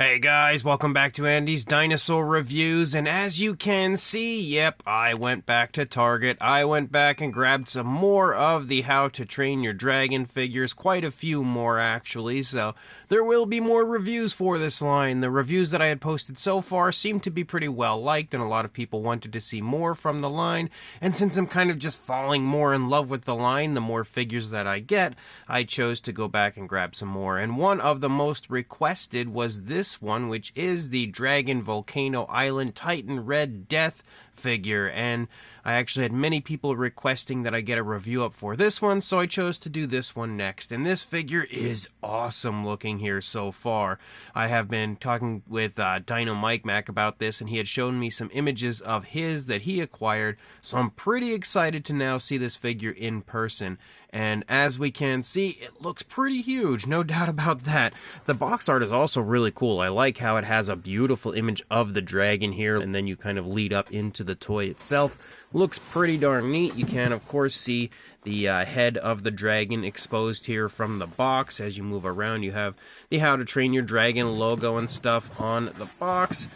Hey guys, welcome back to Andy's Dinosaur Reviews, and as you can see, yep, I went back to Target. I went back and grabbed some more of the How to Train Your Dragon figures, quite a few more actually, so there will be more reviews for this line. The reviews that I had posted so far seem to be pretty well liked, and a lot of people wanted to see more from the line, and since I'm kind of just falling more in love with the line, the more figures that I get, I chose to go back and grab some more, and one of the most requested was this one, which is the Dragon Volcano Island Titan Red Death figure, and I actually had many people requesting that I get a review up for this one, so I chose to do this one next. And this figure is awesome looking here so far. I have been talking with Dino Mike Mac about this, and he had shown me some images of his that he acquired, so I'm pretty excited to now see this figure in person. And as we can see, it looks pretty huge, no doubt about that. The box art is also really cool. I like how it has a beautiful image of the dragon here, and then you kind of lead up into the toy itself. Looks pretty darn neat. You can, of course, see the head of the dragon exposed here from the box. As you move around, you have the How to Train Your Dragon logo and stuff on the box.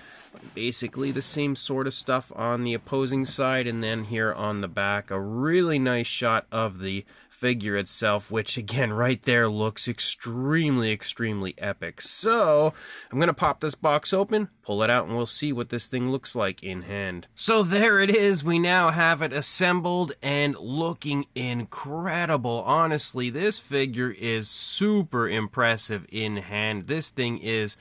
Basically the same sort of stuff on the opposing side, and then here on the back, a really nice shot of the figure itself, which again right there looks extremely epic. So I'm gonna pop this box open, pull it out, and we'll see what this thing looks like in hand. So there it is. We now have it assembled and looking incredible. Honestly, this figure is super impressive in hand. This thing is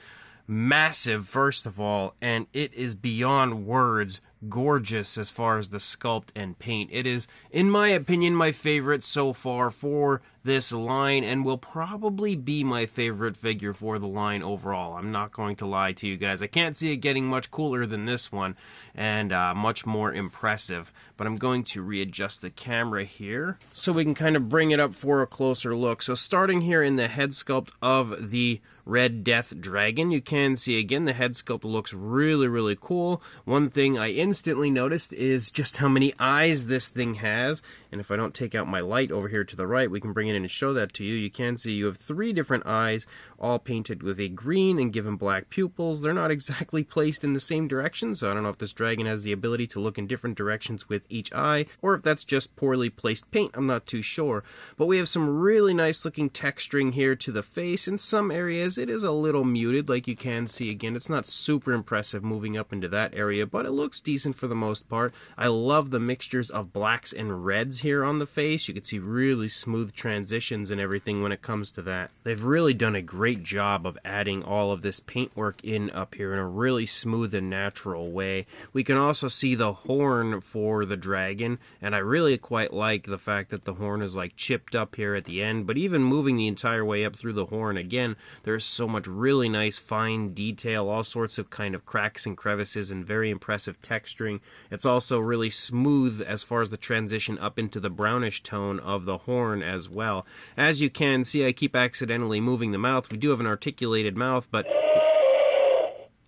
massive, first of all, and it is beyond words gorgeous as far as the sculpt and paint. It is, in my opinion, my favorite so far for this line, and will probably be my favorite figure for the line overall. I'm not going to lie to you guys. I can't see it getting much cooler than this one, and much more impressive. But I'm going to readjust the camera here so we can kind of bring it up for a closer look. So starting here in the head sculpt of the Red Death Dragon, you can see again the head sculpt looks really cool. One thing I instantly noticed is just how many eyes this thing has, and if I don't take out my light over here to the right, we can bring it in and show that to you. You can see you have 3 different eyes, all painted with a green and given black pupils. They're not exactly placed in the same direction, so I don't know if this dragon has the ability to look in different directions with each eye, or if that's just poorly placed paint. I'm not too sure. But we have some really nice looking texturing here to the face. In some areas it is a little muted, like you can see again. It's not super impressive moving up into that area, but it looks decent for the most part. I love the mixtures of blacks and reds here on the face. You can see really smooth transitions and everything when it comes to that. They've really done a great job of adding all of this paintwork in up here in a really smooth and natural way. We can also see the horn for the dragon, and I really quite like the fact that the horn is like chipped up here at the end, but even moving the entire way up through the horn, again, there's so much really nice fine detail, all sorts of kind of cracks and crevices, and very impressive texturing. It's also really smooth as far as the transition up into the brownish tone of the horn as well. As you can see, I keep accidentally moving the mouth. We do have an articulated mouth, but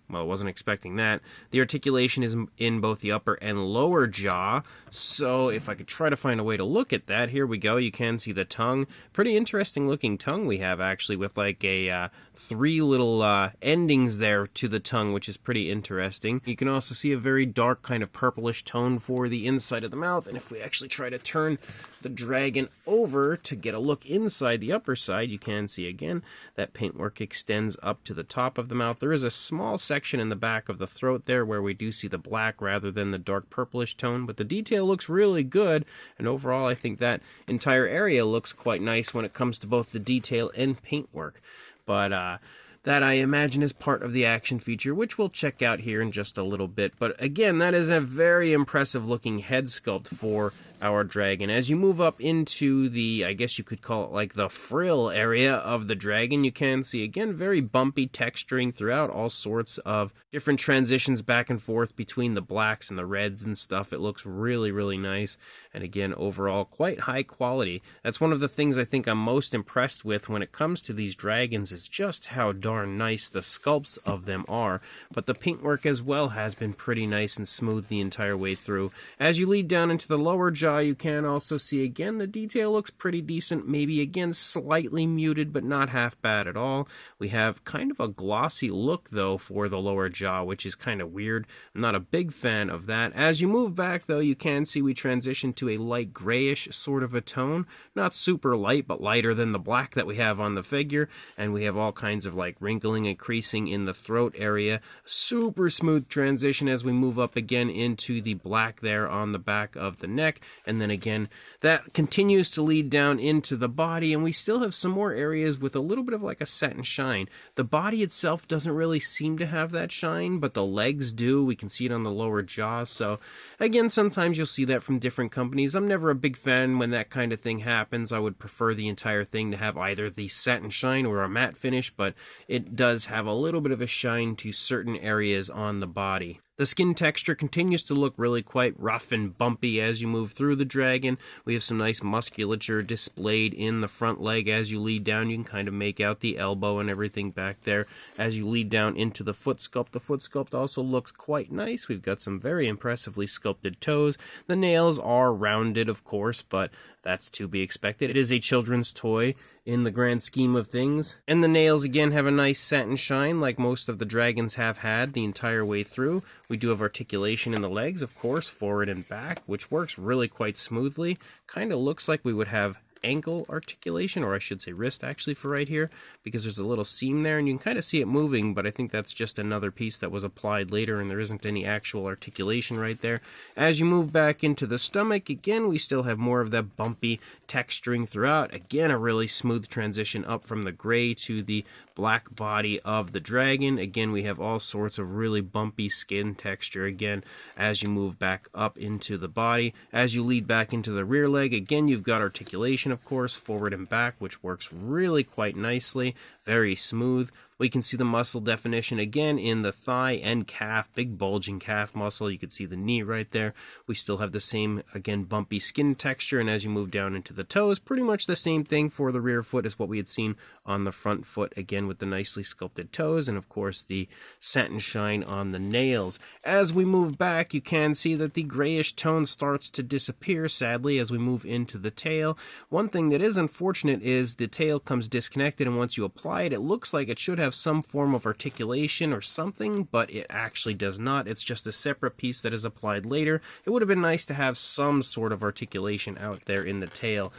well, I wasn't expecting that. The articulation is in both the upper and lower jaw, so if I could try to find a way to look at that, here we go. You can see the tongue. Pretty interesting looking tongue we have, actually, with like a 3 little endings there to the tongue, which is pretty interesting. You can also see a very dark kind of purplish tone for the inside of the mouth, and if we actually try to turn the dragon over to get a look inside the upper side, you can see again that paintwork extends up to the top of the mouth. There is a small section in the back of the throat there where we do see the black rather than the dark purplish tone, but the detail looks really good, and overall I think that entire area looks quite nice when it comes to both the detail and paintwork. But that I imagine is part of the action feature, which we'll check out here in just a little bit. But again, that is a very impressive looking head sculpt for our dragon. As you move up into the, I guess you could call it like the frill area of the dragon, you can see again very bumpy texturing throughout, all sorts of different transitions back and forth between the blacks and the reds and stuff. It looks really nice, and again overall quite high quality. That's one of the things I think I'm most impressed with when it comes to these dragons, is just how darn nice the sculpts of them are. But the paintwork as well has been pretty nice and smooth the entire way through. As you lead down into the lower jaw, jaw, you can also see again the detail looks pretty decent, maybe again slightly muted, but not half bad at all. We have kind of a glossy look though for the lower jaw, which is kind of weird. I'm not a big fan of that. As you move back though, you can see we transition to a light grayish sort of a tone. Not super light, but lighter than the black that we have on the figure. And we have all kinds of like wrinkling and creasing in the throat area. Super smooth transition as we move up again into the black there on the back of the neck. And then again, that continues to lead down into the body, and we still have some more areas with a little bit of like a satin shine. The body itself doesn't really seem to have that shine, but the legs do. We can see it on the lower jaw. So again, sometimes you'll see that from different companies. I'm never a big fan when that kind of thing happens. I would prefer the entire thing to have either the satin shine or a matte finish, but it does have a little bit of a shine to certain areas on the body. The skin texture continues to look really quite rough and bumpy as you move through the dragon. We have some nice musculature displayed in the front leg. As you lead down, you can kind of make out the elbow and everything back there. As you lead down into the foot sculpt also looks quite nice. We've got some very impressively sculpted toes. The nails are rounded, of course, but that's to be expected. It is a children's toy in the grand scheme of things. And the nails, again, have a nice satin shine like most of the dragons have had the entire way through. We do have articulation in the legs, of course, forward and back, which works really quite smoothly. Kind of looks like we would have ankle articulation, or I should say wrist actually for right here, because there's a little seam there and you can kind of see it moving, but I think that's just another piece that was applied later and there isn't any actual articulation right there. As you move back into the stomach, again, we still have more of that bumpy texturing throughout. Again, a really smooth transition up from the gray to the black body of the dragon. Again, we have all sorts of really bumpy skin texture again as you move back up into the body. As you lead back into the rear leg, again, you've got articulation, of course, forward and back, which works really quite nicely, very smooth. We can see the muscle definition again in the thigh and calf, big bulging calf muscle. You can see the knee right there. We still have the same, again, bumpy skin texture, and as you move down into the toes, pretty much the same thing for the rear foot as what we had seen on the front foot, again with the nicely sculpted toes, and of course the satin shine on the nails. As we move back, you can see that the grayish tone starts to disappear, sadly, as we move into the tail. One thing that is unfortunate is the tail comes disconnected, and once you apply it, it looks like it should have some form of articulation or something, but it actually does not. It's just a separate piece that is applied later. It would have been nice to have some sort of articulation out there in the tail.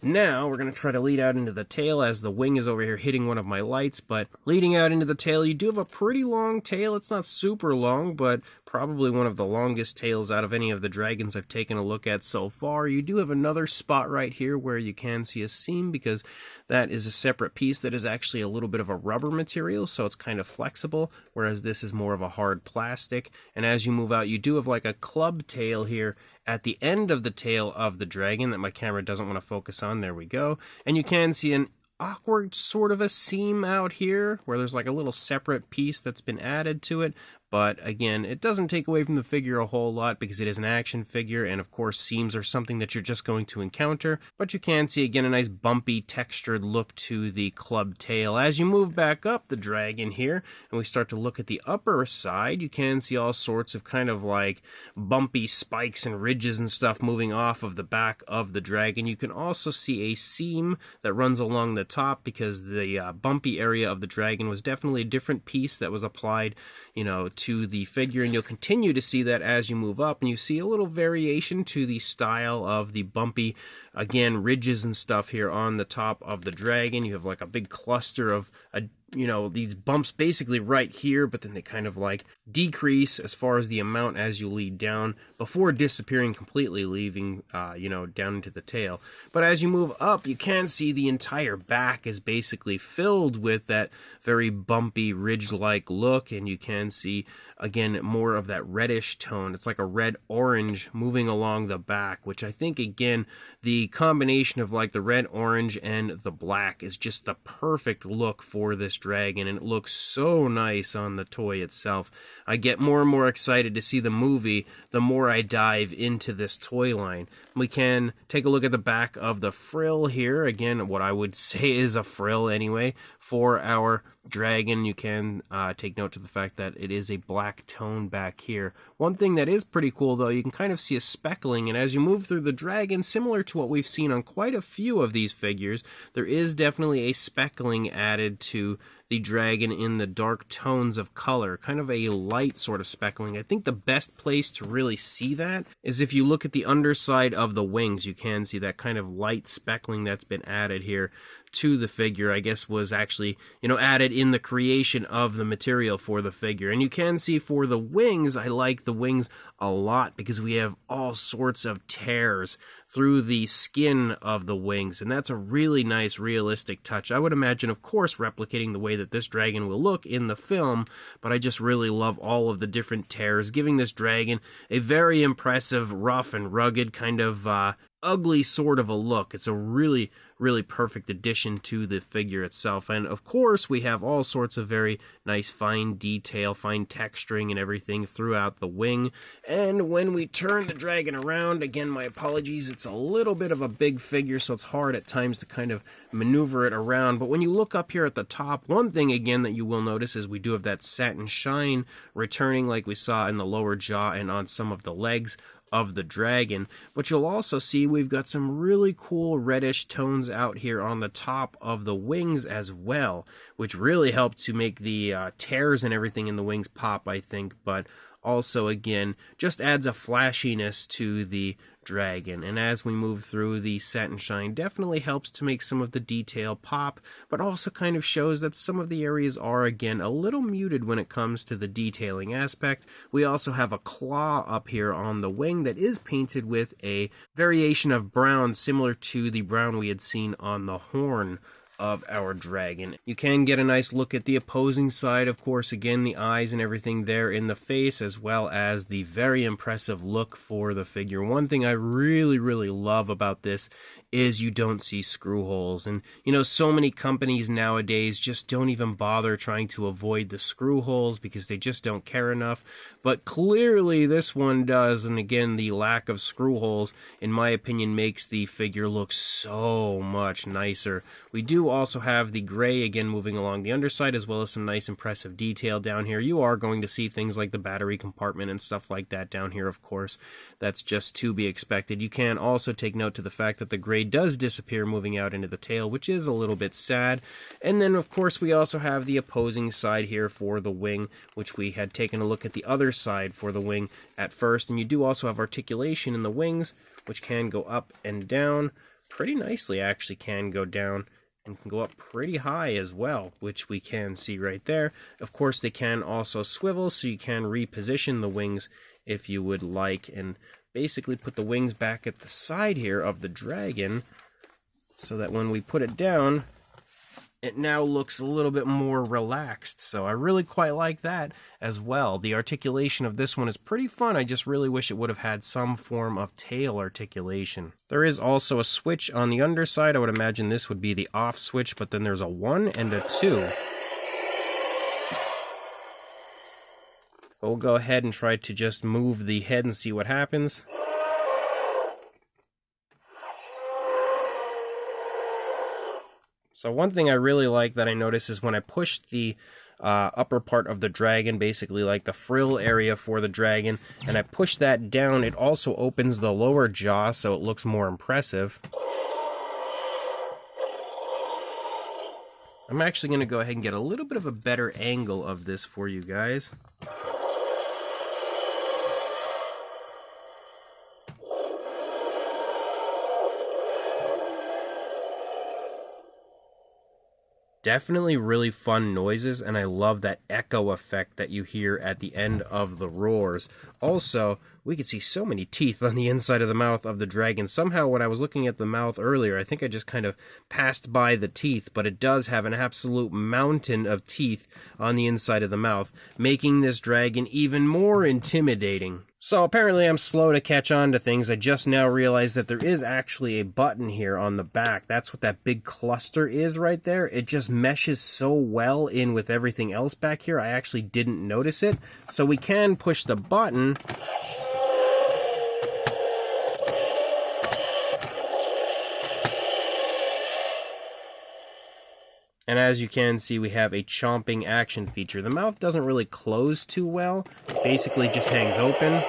Now, we're going to try to lead out into the tail as the wing is over here hitting one of my lights, but leading out into the tail, you do have a pretty long tail. It's not super long, but probably one of the longest tails out of any of the dragons I've taken a look at so far. You do have another spot right here where you can see a seam, because that is a separate piece that is actually a little bit of a rubber material, so it's kind of flexible, whereas this is more of a hard plastic. And as you move out, you do have like a club tail here at the end of the tail of the dragon that my camera doesn't want to focus on. There we go. And you can see an awkward sort of a seam out here where there's like a little separate piece that's been added to it. But again, it doesn't take away from the figure a whole lot because it is an action figure, and of course seams are something that you're just going to encounter. But you can see again a nice bumpy textured look to the club tail. As you move back up the dragon here and we start to look at the upper side, you can see all sorts of kind of like bumpy spikes and ridges and stuff moving off of the back of the dragon. You can also see a seam that runs along the top because the bumpy area of the dragon was definitely a different piece that was applied, you know, to the figure, and you'll continue to see that as you move up, and you see a little variation to the style of the bumpy, again, ridges and stuff here on the top of the dragon. You have like a big cluster of these bumps basically right here, but then they kind of like decrease as far as the amount as you lead down before disappearing completely, leaving, down into the tail. But as you move up, you can see the entire back is basically filled with that very bumpy ridge-like look, and you can see, again, more of that reddish tone. It's like a red-orange moving along the back, which I think, again, the the combination of like the red, orange, and the black is just the perfect look for this dragon, and it looks so nice on the toy itself. I get more and more excited to see the movie the more I dive into this toy line. We can take a look at the back of the frill here. Again, what I would say is a frill anyway for our dragon. You can take note to the fact that it is a black tone back here. One thing that is pretty cool though, you can kind of see a speckling, and as you move through the dragon, similar to what we've seen on quite a few of these figures, there is definitely a speckling added to the dragon in the dark tones of color, kind of a light sort of speckling. I think the best place to really see that is if you look at the underside of the wings. You can see that kind of light speckling that's been added here to the figure. I guess was actually, added in the creation of the material for the figure. And you can see for the wings, I like the wings a lot because we have all sorts of tears through the skin of the wings, and that's a really nice realistic touch. I would imagine, of course, replicating the way that this dragon will look in the film, but I just really love all of the different tears, giving this dragon a very impressive, rough and rugged kind of ugly sort of a look. It's a really, really perfect addition to the figure itself. And of course, we have all sorts of very nice fine detail, fine texturing and everything throughout the wing. And when we turn the dragon around, again, my apologies, it's a little bit of a big figure, so it's hard at times to kind of maneuver it around. But when you look up here at the top, one thing again that you will notice is we do have that satin shine returning like we saw in the lower jaw and on some of the legs of the dragon. But you'll also see we've got some really cool reddish tones out here on the top of the wings as well, which really help to make the tears and everything in the wings pop, I think, but also again just adds a flashiness to the dragon. And as we move through, the satin shine definitely helps to make some of the detail pop, but also kind of shows that some of the areas are again a little muted when it comes to the detailing aspect. We also have a claw up here on the wing that is painted with a variation of brown similar to the brown we had seen on the horn of our dragon. You can get a nice look at the opposing side, of course, again, the eyes and everything there in the face, as well as the very impressive look for the figure. One thing I really, really love about this is you don't see screw holes. And, so many companies nowadays just don't even bother trying to avoid the screw holes because they just don't care enough. But clearly this one does, and again, the lack of screw holes, in my opinion, makes the figure look so much nicer. We do also have the gray again moving along the underside, as well as some nice impressive detail down here. You are going to see things like the battery compartment and stuff like that down here, of course. That's just to be expected. You can also take note to the fact that the gray does disappear moving out into the tail, which is a little bit sad. And then, of course, we also have the opposing side here for the wing, which we had taken a look at the other side for the wing at first. And you do also have articulation in the wings, which can go up and down pretty nicely, actually can go down and can go up pretty high as well, which we can see right there. Of course, they can also swivel, so you can reposition the wings if you would like, and basically put the wings back at the side here of the dragon so that when we put it down, it now looks a little bit more relaxed. So I really quite like that as well. The articulation of this one is pretty fun. I just really wish it would have had some form of tail articulation. There is also a switch on the underside. I would imagine this would be the off switch, but then there's a 1 and a 2. We'll go ahead and try to just move the head and see what happens. So one thing I really like that I notice is when I push the upper part of the dragon, basically like the frill area for the dragon, and I push that down, it also opens the lower jaw so it looks more impressive. I'm actually going to go ahead and get a little bit of a better angle of this for you guys. Definitely really fun noises, and I love that echo effect that you hear at the end of the roars. Also, we can see so many teeth on the inside of the mouth of the dragon. Somehow, when I was looking at the mouth earlier, I think I just kind of passed by the teeth, but it does have an absolute mountain of teeth on the inside of the mouth, making this dragon even more intimidating. So apparently I'm slow to catch on to things. I just now realized that there is actually a button here on the back. That's what that big cluster is right there. It just meshes so well in with everything else back here. I actually didn't notice it. So we can push the button. And as you can see, we have a chomping action feature. The mouth doesn't really close too well. It basically just hangs open.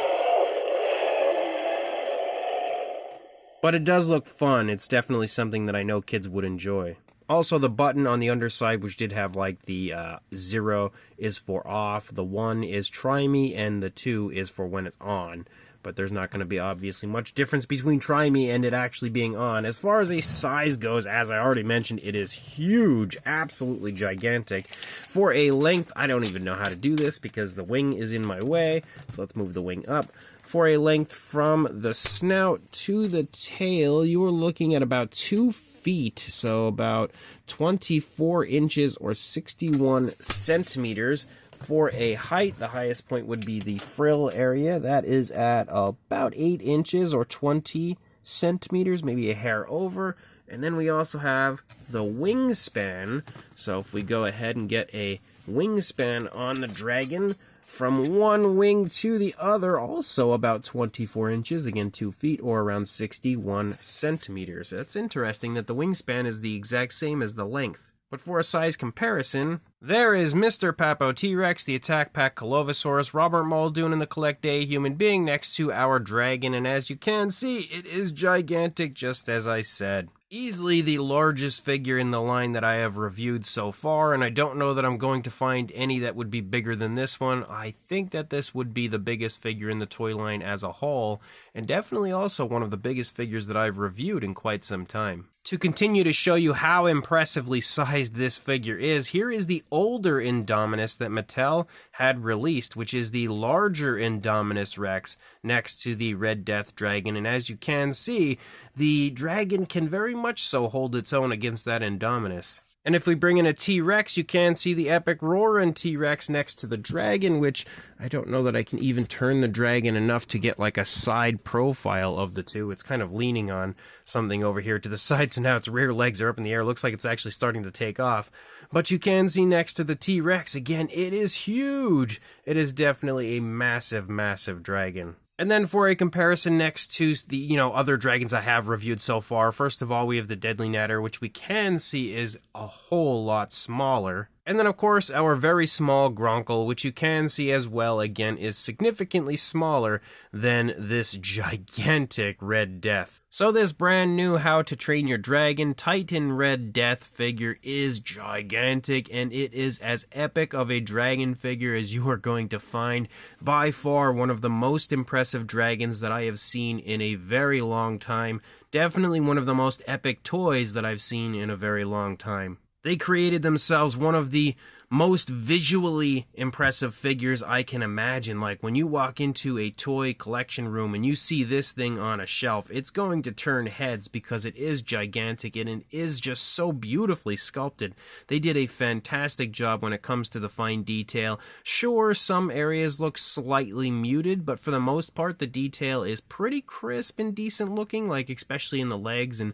But it does look fun. It's definitely something that I know kids would enjoy. Also, the button on the underside, which did have like the 0 is for off, the 1 is try me, and the 2 is for when it's on. But there's not going to be obviously much difference between try me and it actually being on. As far as a size goes, as I already mentioned, it is huge, absolutely gigantic. For a length, I don't even know how to do this because the wing is in my way. So let's move the wing up. For a length from the snout to the tail, you are looking at about 2 feet, so about 24 inches or 61 centimeters. For a height, the highest point would be the frill area. That is at about 8 inches or 20 centimeters, maybe a hair over. And then we also have the wingspan. So if we go ahead and get a wingspan on the dragon, from one wing to the other, also about 24 inches, again 2 feet, or around 61 centimeters. That's interesting that the wingspan is the exact same as the length. But for a size comparison, there is Mr. Papo T-Rex, the Attack Pack Colovosaurus, Robert Muldoon, and the Collect Day Human Being next to our dragon, and as you can see, it is gigantic, just as I said. Easily the largest figure in the line that I have reviewed so far, and I don't know that I'm going to find any that would be bigger than this one. I think that this would be the biggest figure in the toy line as a whole, and definitely also one of the biggest figures that I've reviewed in quite some time. To continue to show you how impressively sized this figure is, here is the older Indominus that Mattel had released, which is the larger Indominus Rex next to the Red Death Dragon, and as you can see, the dragon can very much so hold its own against that Indominus. And if we bring in a T-Rex, you can see the epic Roarin' T-Rex next to the dragon, which I don't know that I can even turn the dragon enough to get like a side profile of the two. It's kind of leaning on something over here to the side, so now its rear legs are up in the air. It looks like it's actually starting to take off. But you can see next to the T-Rex, again, it is huge. It is definitely a massive, massive dragon. And then for a comparison next to the, other dragons I have reviewed so far, first of all, we have the Deadly Natter, which we can see is a whole lot smaller. And then, of course, our very small Gronkle, which you can see as well, again, is significantly smaller than this gigantic Red Death. So this brand new How to Train Your Dragon Titan Red Death figure is gigantic, and it is as epic of a dragon figure as you are going to find. By far one of the most impressive dragons that I have seen in a very long time. Definitely one of the most epic toys that I've seen in a very long time. They created themselves one of the most visually impressive figures I can imagine. Like when you walk into a toy collection room and you see this thing on a shelf, it's going to turn heads because it is gigantic and it is just so beautifully sculpted. They did a fantastic job when it comes to the fine detail. Sure, some areas look slightly muted, but for the most part the detail is pretty crisp and decent looking, like especially in the legs and,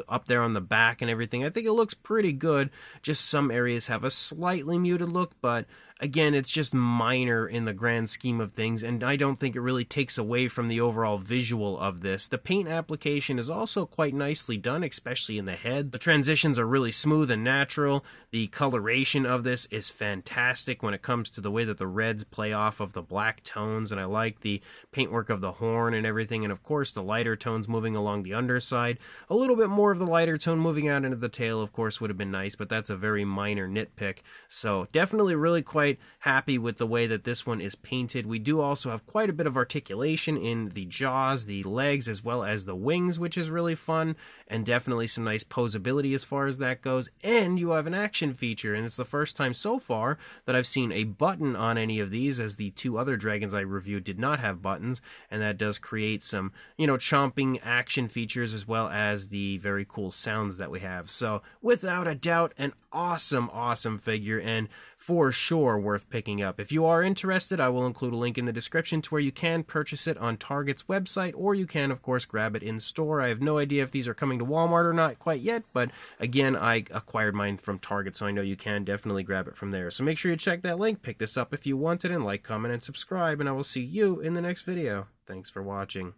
up there on the back and everything. I think it looks pretty good. Just some areas have a slightly muted look, but again, it's just minor in the grand scheme of things, and I don't think it really takes away from the overall visual of this. The paint application is also quite nicely done, especially in the head. The transitions are really smooth and natural. The coloration of this is fantastic when it comes to the way that the reds play off of the black tones, and I like the paintwork of the horn and everything, and of course the lighter tones moving along the underside. A little bit more of the lighter tone moving out into the tail, of course, would have been nice, but that's a very minor nitpick. So definitely really quite happy with the way that this one is painted. We do also have quite a bit of articulation in the jaws, the legs, as well as the wings, which is really fun, and definitely some nice posability as far as that goes. And you have an action feature, and it's the first time so far that I've seen a button on any of these, as the two other dragons I reviewed did not have buttons, and that does create some, chomping action features as well as the very cool sounds that we have. So without a doubt, an awesome, awesome figure, and for sure worth picking up. If you are interested, I will include a link in the description to where you can purchase it on Target's website, or you can, of course, grab it in store. I have no idea if these are coming to Walmart or not quite yet, but again, I acquired mine from Target, so I know you can definitely grab it from there. So make sure you check that link, pick this up if you want it, and like, comment, and subscribe, and I will see you in the next video. Thanks for watching.